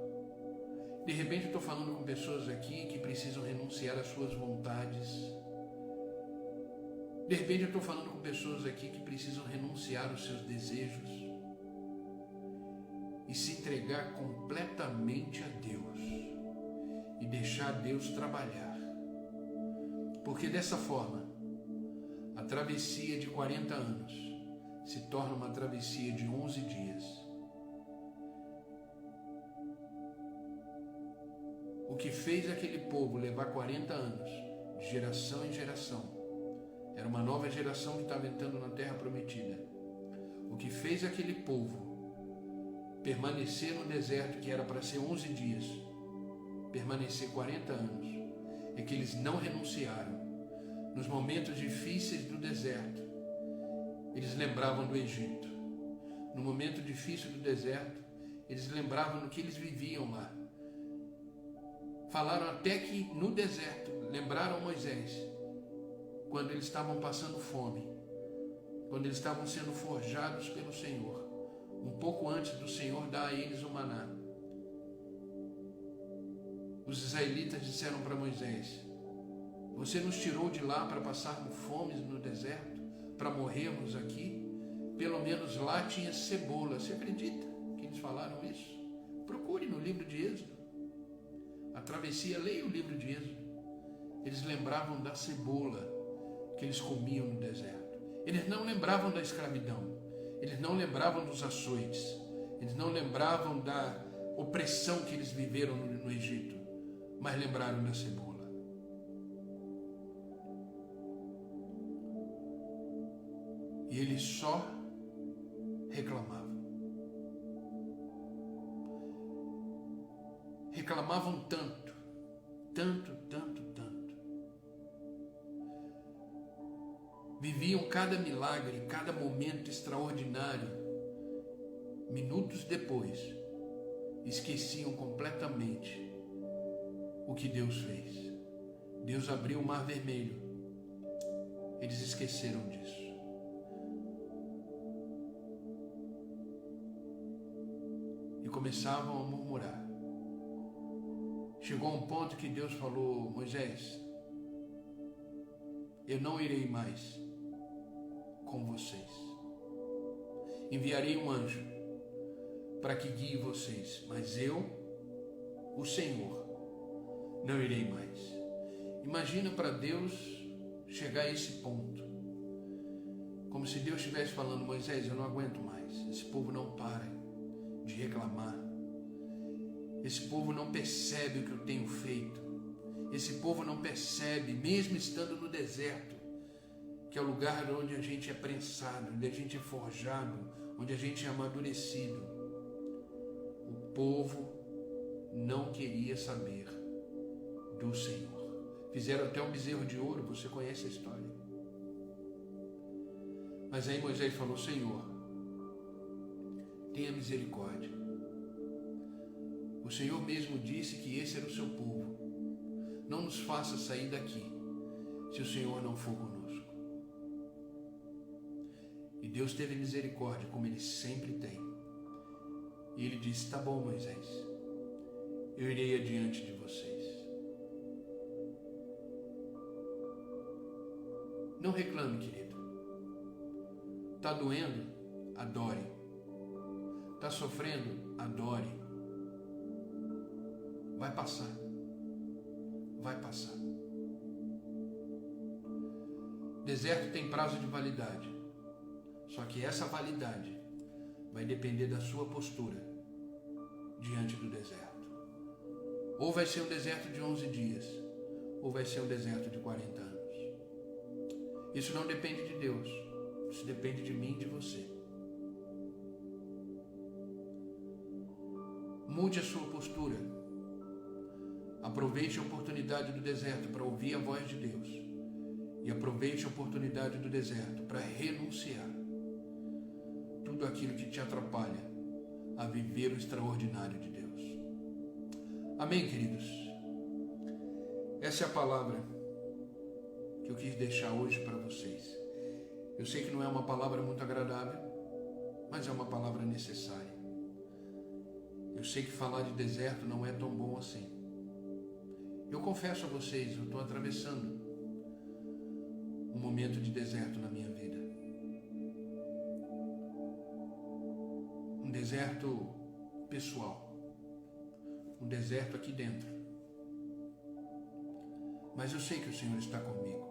De repente eu estou falando com pessoas aqui que precisam renunciar às suas vontades. De repente eu estou falando com pessoas aqui que precisam renunciar aos seus desejos e se entregar completamente a Deus e deixar Deus trabalhar. Porque dessa forma, a travessia de 40 anos se torna uma travessia de 11 dias. O que fez aquele povo levar 40 anos, de geração em geração, era uma nova geração que estava entrando na terra prometida. O que fez aquele povo permanecer no deserto, que era para ser 11 dias, permanecer 40 anos, é que eles não renunciaram. Nos momentos difíceis do deserto, eles lembravam do Egito. No momento difícil do deserto, eles lembravam do que eles viviam lá. Falaram até que no deserto, lembraram Moisés, quando eles estavam passando fome, quando eles estavam sendo forjados pelo Senhor, um pouco antes do Senhor dar a eles o maná. Os israelitas disseram para Moisés: você nos tirou de lá para passarmos fome no deserto, para morrermos aqui? Pelo menos lá tinha cebola. Você acredita que eles falaram isso? Procure no livro de Êxodo. A travessia, leia o livro de Êxodo. Eles lembravam da cebola que eles comiam no deserto. Eles não lembravam da escravidão. Eles não lembravam dos açoites. Eles não lembravam da opressão que eles viveram no Egito, mas lembraram da cebola. E eles só reclamavam. Reclamavam tanto, tanto, tanto, tanto. Viviam cada milagre, cada momento extraordinário. Minutos depois, esqueciam completamente o que Deus fez. Deus abriu o Mar Vermelho. Eles esqueceram disso. E começavam a murmurar. Chegou a um ponto que Deus falou: Moisés, eu não irei mais com vocês. Enviarei um anjo para que guie vocês, mas eu, o Senhor, não irei mais. Imagina para Deus chegar a esse ponto. Como se Deus estivesse falando: Moisés, eu não aguento mais. Esse povo não para de reclamar. Esse povo não percebe o que eu tenho feito. Esse povo não percebe, mesmo estando no deserto, que é o lugar onde a gente é prensado, onde a gente é forjado, onde a gente é amadurecido. O povo não queria saber do Senhor. Fizeram até um bezerro de ouro, você conhece a história. Mas aí Moisés falou: Senhor, tenha misericórdia. O Senhor mesmo disse que esse era o seu povo. Não nos faça sair daqui se o Senhor não for conosco. E Deus teve misericórdia, como Ele sempre tem. E Ele disse: tá bom, Moisés, eu irei adiante de vocês. Não reclame, querido. Está doendo? Adore. Está sofrendo? Adore. Vai passar. Vai passar. Deserto tem prazo de validade. Só que essa validade vai depender da sua postura diante do deserto. Ou vai ser um deserto de 11 dias, ou vai ser um deserto de 40 anos. Isso não depende de Deus. Isso depende de mim e de você. Mude a sua postura. Aproveite a oportunidade do deserto para ouvir a voz de Deus. E aproveite a oportunidade do deserto para renunciar tudo aquilo que te atrapalha a viver o extraordinário de Deus. Amém, queridos? Essa é a palavra que eu quis deixar hoje para vocês. Eu sei que não é uma palavra muito agradável, mas é uma palavra necessária. Eu sei que falar de deserto não é tão bom assim. Eu confesso a vocês, eu estou atravessando um momento de deserto na minha vida. Um deserto pessoal. Um deserto aqui dentro. Mas eu sei que o Senhor está comigo.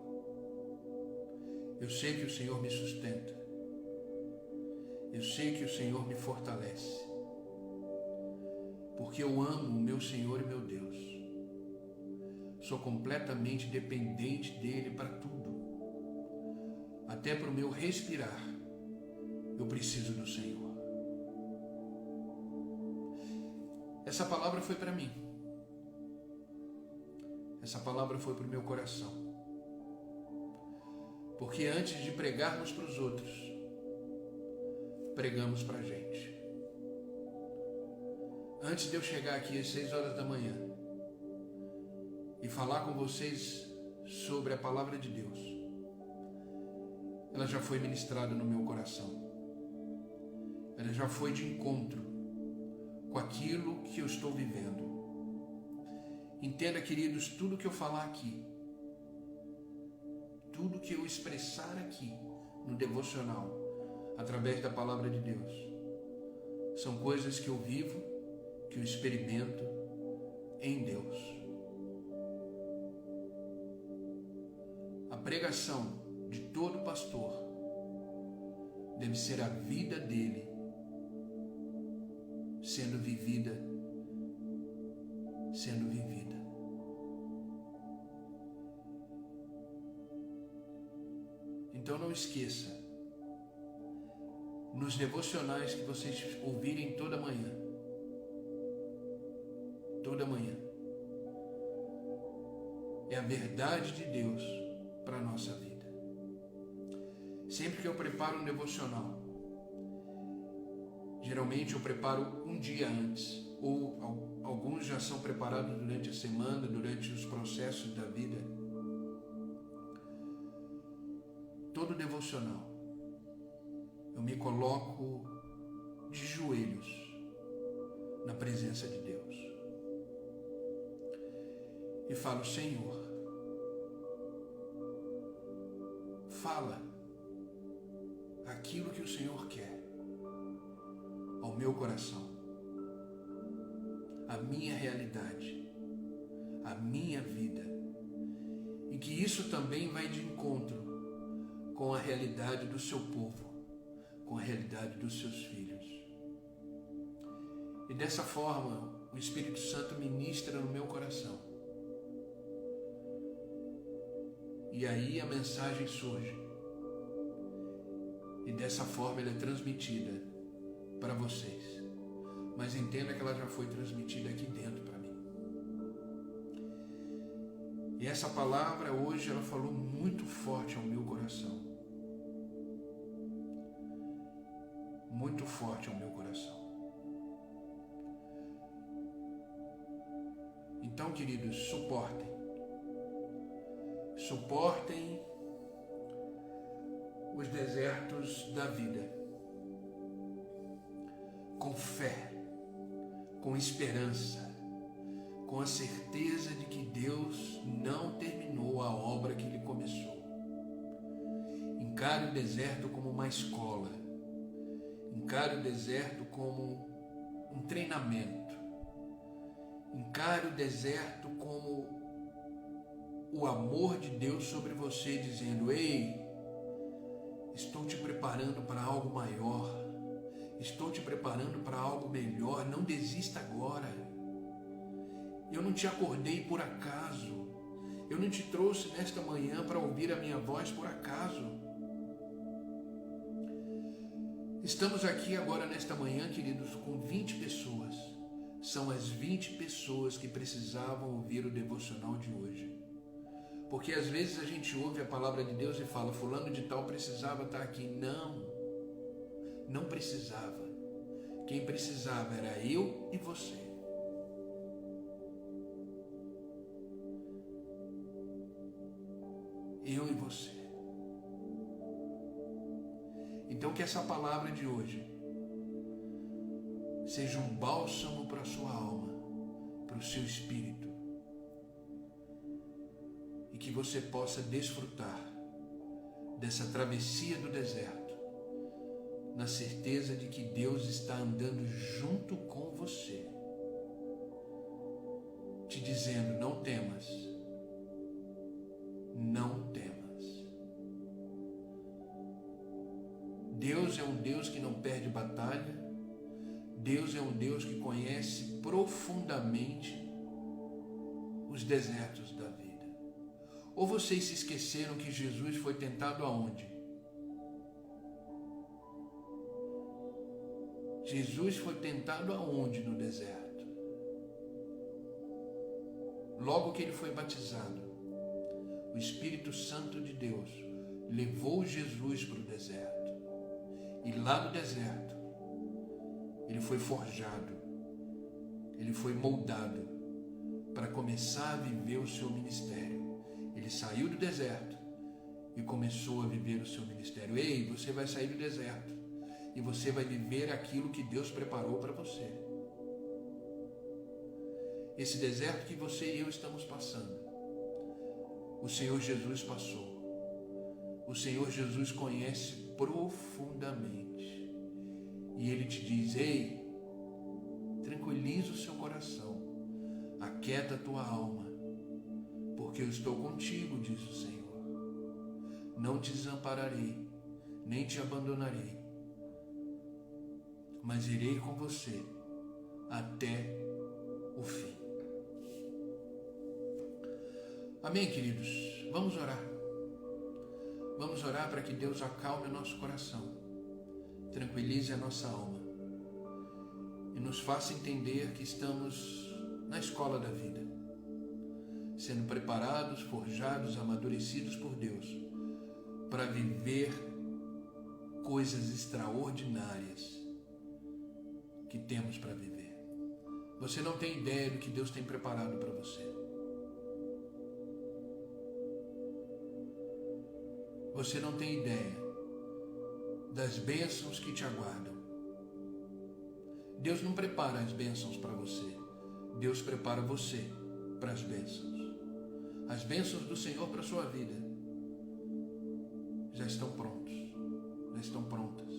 Eu sei que o Senhor me sustenta. Eu sei que o Senhor me fortalece. Porque eu amo o meu Senhor e meu Deus. Sou completamente dependente dele para tudo. Até para o meu respirar, eu preciso do Senhor. Essa palavra foi para mim. Essa palavra foi para o meu coração. Porque antes de pregarmos para os outros, pregamos para a gente. Antes de eu chegar aqui às 6 horas da manhã e falar com vocês sobre a palavra de Deus, ela já foi ministrada no meu coração. Ela já foi de encontro com aquilo que eu estou vivendo. Entenda, queridos, tudo que eu falar aqui, tudo que eu expressar aqui no devocional, através da palavra de Deus, são coisas que eu vivo, que eu experimento em Deus. A pregação de todo pastor deve ser a vida dele sendo vivida. Então não esqueça, nos devocionais que vocês ouvirem toda manhã, é a verdade de Deus para a nossa vida. Sempre que eu preparo um devocional, geralmente eu preparo um dia antes, ou alguns já são preparados durante a semana, durante os processos da vida. Todo devocional, eu me coloco de joelhos na presença de Deus e falo: Senhor, fala aquilo que o Senhor quer ao meu coração, à minha realidade, à minha vida, e que isso também vai de encontro com a realidade do seu povo, com a realidade dos seus filhos. E dessa forma, o Espírito Santo ministra no meu coração. E aí a mensagem surge. E dessa forma ela é transmitida para vocês. Mas entenda que ela já foi transmitida aqui dentro para mim. E essa palavra hoje ela falou muito forte ao meu coração. Muito forte ao meu coração. Então, queridos, suportem os desertos da vida com fé, com esperança, com a certeza de que Deus não terminou a obra que Ele começou. Encare o deserto como uma escola, encare o deserto como um treinamento, encare o deserto como o amor de Deus sobre você, dizendo: ei, estou te preparando para algo maior, estou te preparando para algo melhor, não desista agora. Eu não te acordei por acaso, eu não te trouxe nesta manhã para ouvir a minha voz por acaso. Estamos aqui agora nesta manhã, queridos, com 20 pessoas. São as 20 pessoas que precisavam ouvir o devocional de hoje. Porque às vezes a gente ouve a palavra de Deus e fala: fulano de tal precisava estar aqui. Não precisava. Quem precisava era eu e você. Eu e você. Então que essa palavra de hoje seja um bálsamo para a sua alma, para o seu espírito, e que você possa desfrutar dessa travessia do deserto, na certeza de que Deus está andando junto com você, te dizendo: não temas, não temas. Deus é um Deus que não perde batalha. Deus é um Deus que conhece profundamente os desertos da vida. Ou vocês se esqueceram que Jesus foi tentado aonde? Jesus foi tentado aonde no deserto? Logo que ele foi batizado, o Espírito Santo de Deus levou Jesus para o deserto. E lá no deserto, ele foi forjado, ele foi moldado para começar a viver o seu ministério. Ele saiu do deserto e começou a viver o seu ministério. Ei, você vai sair do deserto e você vai viver aquilo que Deus preparou para você. Esse deserto que você e eu estamos passando, o Senhor Jesus passou. O Senhor Jesus conhece profundamente. E Ele te diz: ei, tranquiliza o seu coração, aquieta a tua alma, porque eu estou contigo, diz o Senhor. Não te desampararei, nem te abandonarei, mas irei com você até o fim. Amém, queridos? Vamos orar. Vamos orar para que Deus acalme o nosso coração, tranquilize a nossa alma e nos faça entender que estamos na escola da vida, sendo preparados, forjados, amadurecidos por Deus para viver coisas extraordinárias que temos para viver. Você não tem ideia do que Deus tem preparado para você. Você não tem ideia das bênçãos que te aguardam. Deus não prepara as bênçãos para você. Deus prepara você para as bênçãos. As bênçãos do Senhor para a sua vida já estão prontos. não estão prontas.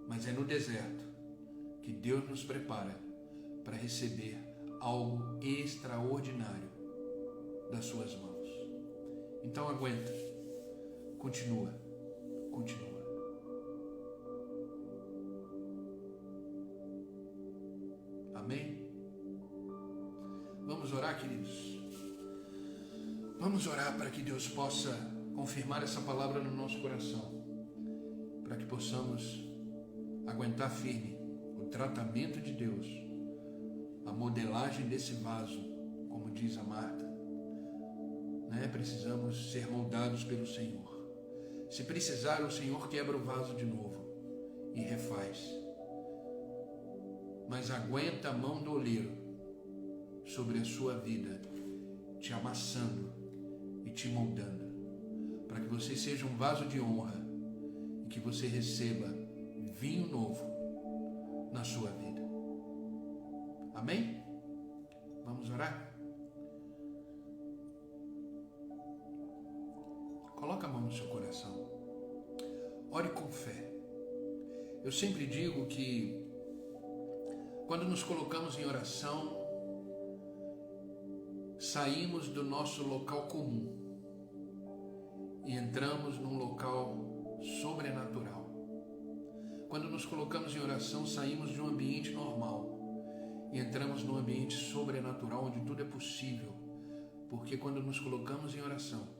Mas é no deserto que Deus nos prepara para receber algo extraordinário das suas mãos. Então aguenta, continua. Amém? Vamos orar, queridos. Vamos orar para que Deus possa confirmar essa palavra no nosso coração, para que possamos aguentar firme o tratamento de Deus, a modelagem desse vaso, como diz a Marta. Precisamos ser moldados pelo Senhor. Se precisar, o Senhor quebra o vaso de novo e refaz. Mas aguenta a mão do oleiro sobre a sua vida, te amassando e te moldando, para que você seja um vaso de honra e que você receba vinho novo na sua vida. Amém? Vamos orar? Coloca a mão no seu coração. Ore com fé. Eu sempre digo que quando nos colocamos em oração, saímos do nosso local comum e entramos num local sobrenatural. Quando nos colocamos em oração, saímos de um ambiente normal e entramos num ambiente sobrenatural, onde tudo é possível, porque quando nos colocamos em oração,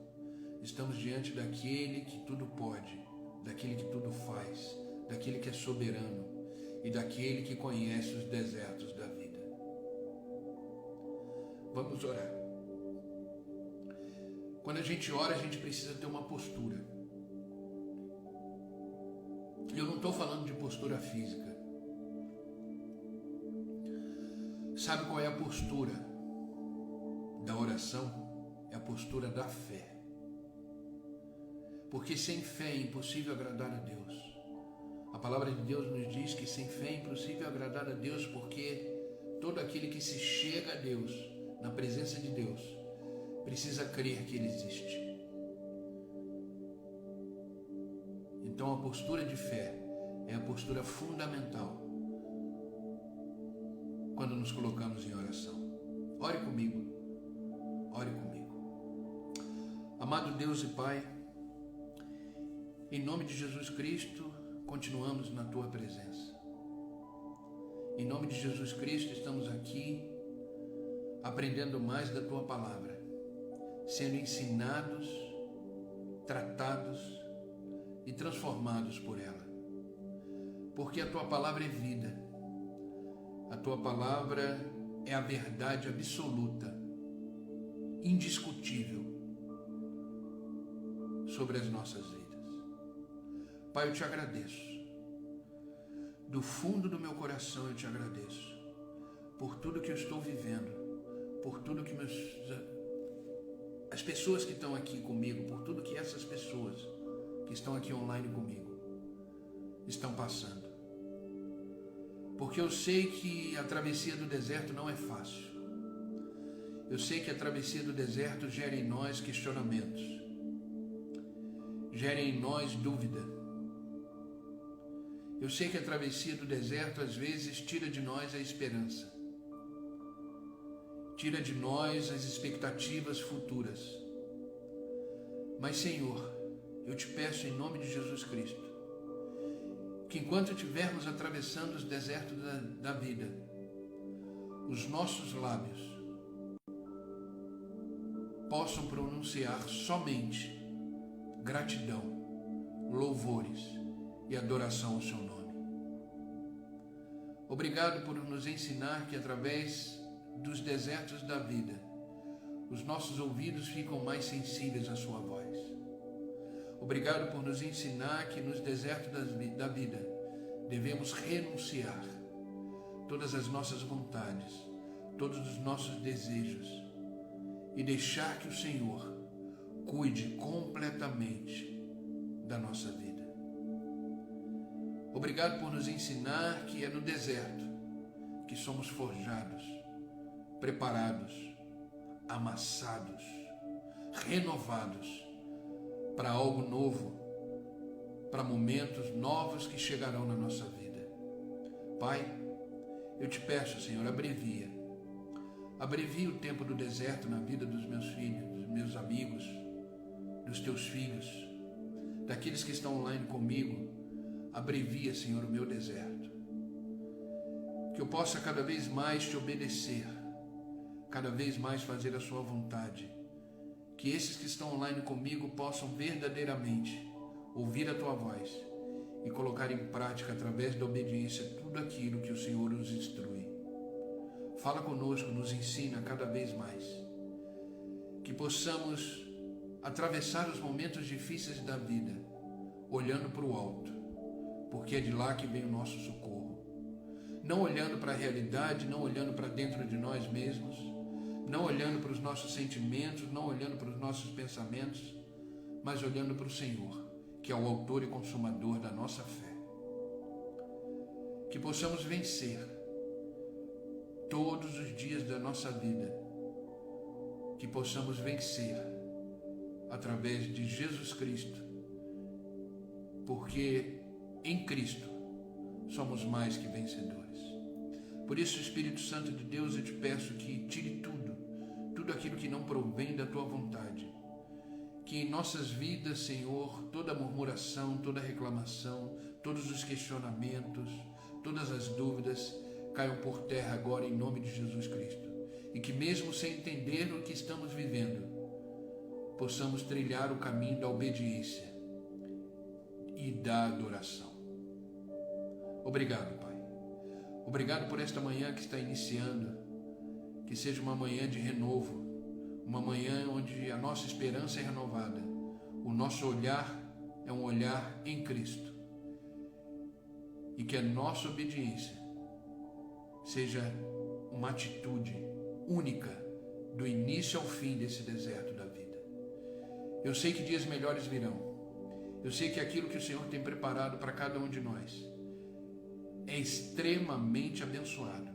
estamos diante daquele que tudo pode, daquele que tudo faz, daquele que é soberano e daquele que conhece os desertos da vida. Vamos orar. Quando a gente ora, a gente precisa ter uma postura. Eu não estou falando de postura física. Sabe qual é a postura da oração? É a postura da fé. Porque sem fé é impossível agradar a Deus. A palavra de Deus nos diz que sem fé é impossível agradar a Deus, porque todo aquele que se chega a Deus, na presença de Deus, precisa crer que Ele existe. Então a postura de fé é a postura fundamental quando nos colocamos em oração. Ore comigo. Ore comigo. Amado Deus e Pai, em nome de Jesus Cristo, continuamos na Tua presença. Em nome de Jesus Cristo, estamos aqui aprendendo mais da Tua palavra, sendo ensinados, tratados e transformados por ela. Porque a Tua palavra é vida. A Tua palavra é a verdade absoluta, indiscutível sobre as nossas vidas. Pai, eu te agradeço. Do fundo do meu coração eu te agradeço por tudo que eu estou vivendo, por tudo que as pessoas que estão aqui comigo, por tudo que essas pessoas que estão aqui online comigo estão passando. Porque eu sei que a travessia do deserto não é fácil. Eu sei que a travessia do deserto gera em nós questionamentos, gera em nós dúvida. Eu sei que a travessia do deserto às vezes tira de nós a esperança, tira de nós as expectativas futuras. Mas, Senhor, eu te peço em nome de Jesus Cristo, que enquanto estivermos atravessando os desertos da vida, os nossos lábios possam pronunciar somente gratidão, louvores e adoração ao seu nome. Obrigado por nos ensinar que através dos desertos da vida, os nossos ouvidos ficam mais sensíveis à sua voz. Obrigado por nos ensinar que nos desertos da vida devemos renunciar todas as nossas vontades, todos os nossos desejos e deixar que o Senhor cuide completamente da nossa vida. Obrigado por nos ensinar que é no deserto que somos forjados, preparados, amassados, renovados para algo novo para momentos novos que chegarão na nossa vida. Pai, eu te peço, Senhor, abrevia o tempo do deserto na vida dos meus filhos, dos meus amigos, dos teus filhos, daqueles que estão online comigo. Abrevia, Senhor, o meu deserto. Que eu possa cada vez mais te obedecer, cada vez mais fazer a sua vontade. Que esses que estão online comigo possam verdadeiramente ouvir a tua voz e colocar em prática, através da obediência, tudo aquilo que o Senhor nos instrui. Fala conosco, nos ensina cada vez mais. Que possamos atravessar os momentos difíceis da vida, olhando para o alto, porque é de lá que vem o nosso socorro. Não olhando para a realidade, não olhando para dentro de nós mesmos, não olhando para os nossos sentimentos, não olhando para os nossos pensamentos, mas olhando para o Senhor, que é o autor e consumador da nossa fé. Que possamos vencer todos os dias da nossa vida, que possamos vencer através de Jesus Cristo, porque em Cristo somos mais que vencedores. Por isso, Espírito Santo de Deus, eu te peço que tire tudo aquilo que não provém da tua vontade. Que em nossas vidas, Senhor, toda murmuração, toda reclamação, todos os questionamentos, todas as dúvidas caiam por terra agora em nome de Jesus Cristo. E que mesmo sem entender o que estamos vivendo, possamos trilhar o caminho da obediência e da adoração. Obrigado, Pai. Obrigado por esta manhã que está iniciando. Que seja uma manhã de renovo, uma manhã onde a nossa esperança é renovada, o nosso olhar é um olhar em Cristo, e que a nossa obediência seja uma atitude única do início ao fim desse deserto da vida. Eu sei que dias melhores virão, eu sei que aquilo que o Senhor tem preparado para cada um de nós é extremamente abençoado.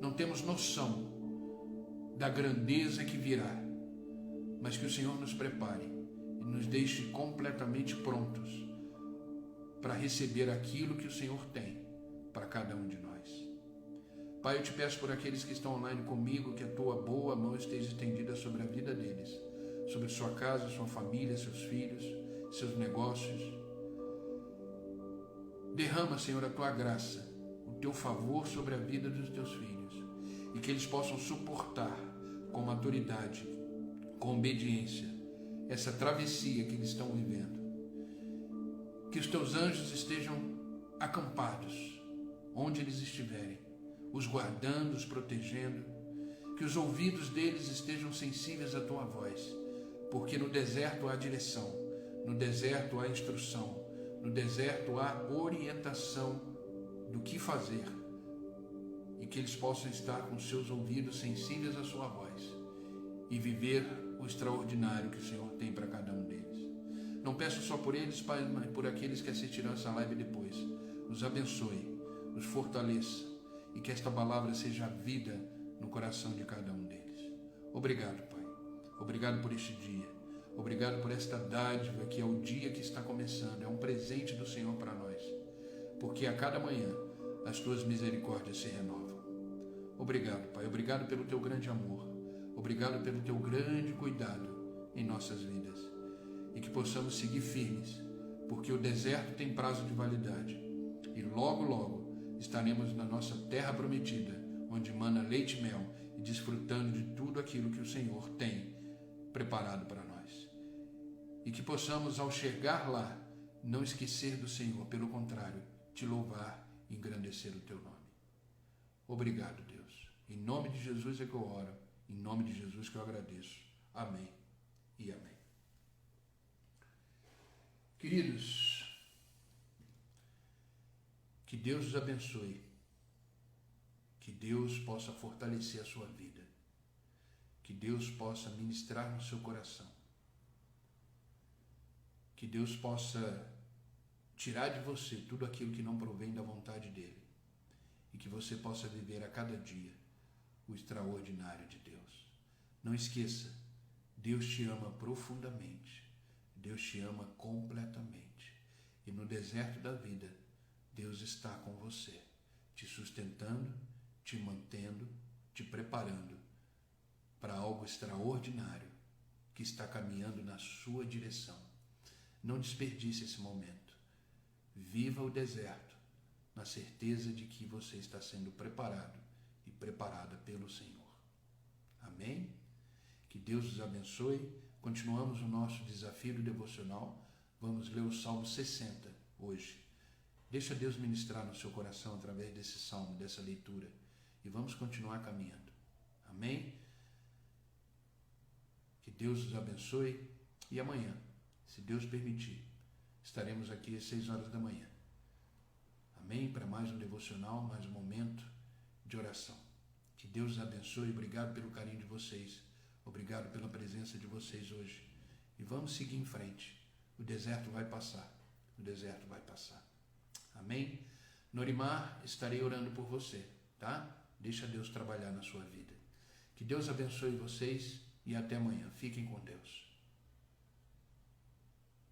Não temos noção da grandeza que virá, mas que o Senhor nos prepare e nos deixe completamente prontos para receber aquilo que o Senhor tem para cada um de nós. Pai, eu te peço por aqueles que estão online comigo, que a tua boa mão esteja estendida sobre a vida deles, sobre sua casa, sua família, seus filhos, seus negócios. Derrama, Senhor, a tua graça, o teu favor sobre a vida dos teus filhos, e que eles possam suportar com maturidade, com obediência, essa travessia que eles estão vivendo. Que os teus anjos estejam acampados onde eles estiverem, os guardando, os protegendo, que os ouvidos deles estejam sensíveis à tua voz, porque no deserto há direção, no deserto há instrução, no deserto há orientação do que fazer, e que eles possam estar com seus ouvidos sensíveis à sua voz e viver o extraordinário que o Senhor tem para cada um deles. Não peço só por eles, Pai, mas por aqueles que assistirão essa live depois. Os abençoe, os fortaleça, e que esta palavra seja vida no coração de cada um deles. Obrigado, Pai. Obrigado por este dia. Obrigado por esta dádiva que é o dia que está começando. É um presente do Senhor para nós, porque a cada manhã as tuas misericórdias se renovam. Obrigado, Pai. Obrigado pelo teu grande amor. Obrigado pelo teu grande cuidado em nossas vidas. E que possamos seguir firmes, porque o deserto tem prazo de validade. E logo, logo estaremos na nossa terra prometida, onde mana leite e mel, e desfrutando de tudo aquilo que o Senhor tem preparado para nós. E que possamos, ao chegar lá, não esquecer do Senhor, pelo contrário, te louvar e engrandecer o teu nome. Obrigado, Deus. Em nome de Jesus é que eu oro, em nome de Jesus que eu agradeço. Amém e amém. Queridos, que Deus os abençoe, que Deus possa fortalecer a sua vida, que Deus possa ministrar no seu coração, que Deus possa tirar de você tudo aquilo que não provém da vontade dEle, e que você possa viver a cada dia o extraordinário de Deus. Não esqueça, Deus te ama profundamente, Deus te ama completamente. E no deserto da vida, Deus está com você, te sustentando, te mantendo, te preparando para algo extraordinário que está caminhando na sua direção. Não desperdice esse momento. Viva o deserto na certeza de que você está sendo preparado e preparada pelo Senhor. Amém? Que Deus os abençoe. Continuamos o nosso desafio devocional. Vamos ler o Salmo 60 hoje. Deixa Deus ministrar no seu coração através desse salmo, dessa leitura. E vamos continuar caminhando. Amém? Que Deus os abençoe. E amanhã, se Deus permitir, estaremos aqui às 6 horas da manhã. Amém? Para mais um devocional, mais um momento de oração. Que Deus os abençoe. Obrigado pelo carinho de vocês. Obrigado pela presença de vocês hoje. E vamos seguir em frente. O deserto vai passar. O deserto vai passar. Amém? Norimar, estarei orando por você, tá? Deixa Deus trabalhar na sua vida. Que Deus abençoe vocês e até amanhã. Fiquem com Deus.